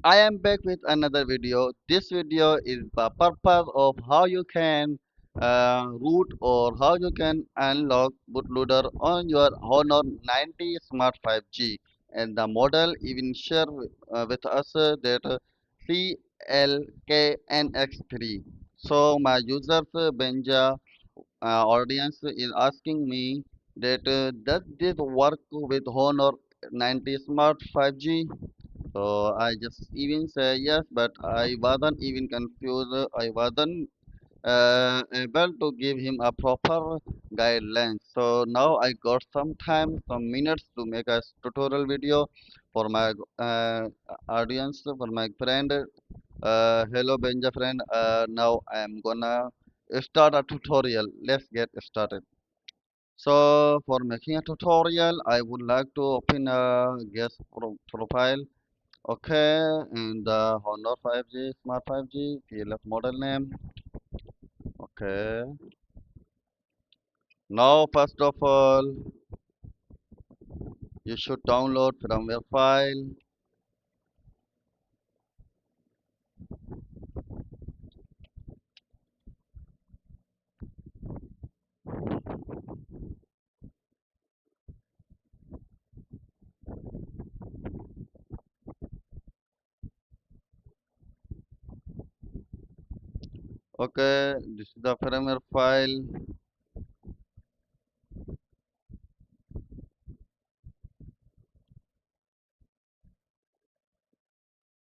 I am back with another video. This video is the purpose of how you can root or how you can unlock bootloader on your Honor 90 Smart 5G. And the model even share with us that CLK-NX3. So my users Benja audience is asking me that does this work with Honor 90 Smart 5G? So I just even say yes, but I wasn't even confused. I wasn't able to give him a proper guideline. So now I got some time, some minutes to make a tutorial video for my audience, for my friend. Hello, Benja friend. Now I am gonna start a tutorial. Let's get started. So for making a tutorial, I would like to open a guest profile. Okay, and the Honor 5G, Smart 5G, PLF model name. Okay. Now, first of all, you should download firmware file. Okay, this is the firmware file.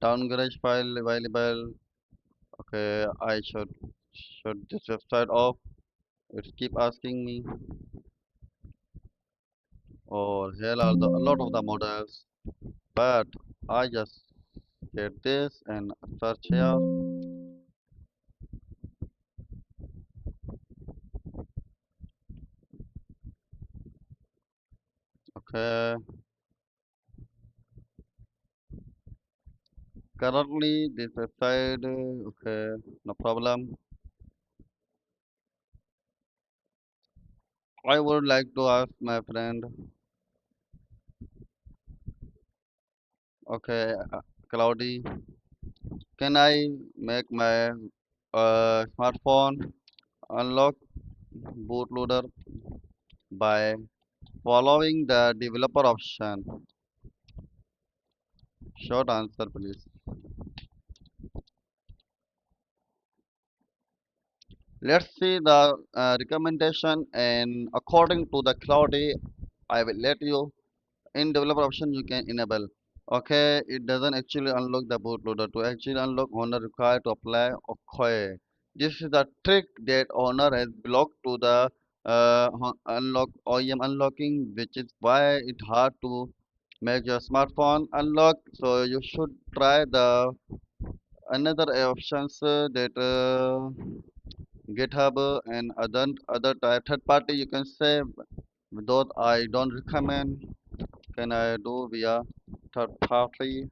Downgrade file available. Okay, I should this website off. It keep asking me. Or here are the a lot of the models, but I just get this and search here. Okay. Currently, this website, okay, no problem. I would like to ask my friend, okay, Cloudy, can I make my smartphone unlock bootloader by following the developer option? Short answer, please. Let's see the recommendation, and according to the Cloudy, I will let you in developer option you can enable. Okay, it doesn't actually unlock the bootloader. To actually unlock, owner required to apply okay. This is the trick that owner has blocked to the unlock OEM unlocking, which is why it's hard to make your smartphone unlock. So you should try the another options that GitHub and other third party you can say. Those I don't recommend. Can I do via third party?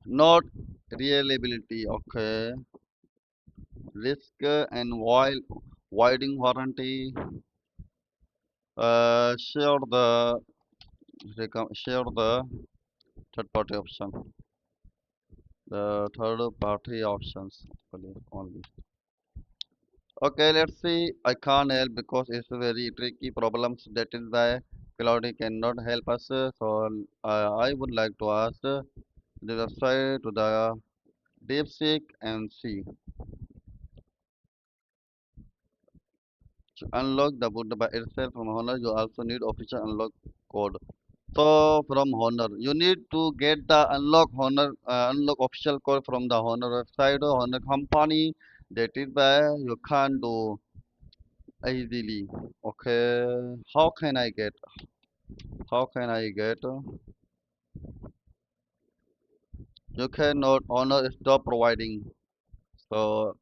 Not reliability. Okay. Risk and while voiding warranty. Share the share the third party option. The third party options only. Okay, let's see. I can't help because it's very tricky problems. That is why Cloudy cannot help us. So I would like to ask the website to the DeepSeek and see. To unlock the boot by itself from Honor, you also need official unlock code. So from Honor, you need to get the unlock official code from the Honor website or Honor company. That is why you can't do easily. Okay, how can I get? How can I get? You cannot Honor stop providing. So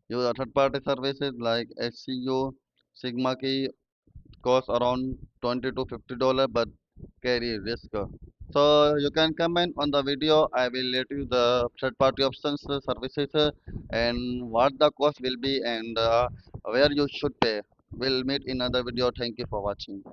use third party services like SCU, Sigma Key cost around 20 to $50, but carry risk. So you can comment on the video. I will let you the third party options services and what the cost will be and where you should pay. We'll meet in another video. Thank you for watching.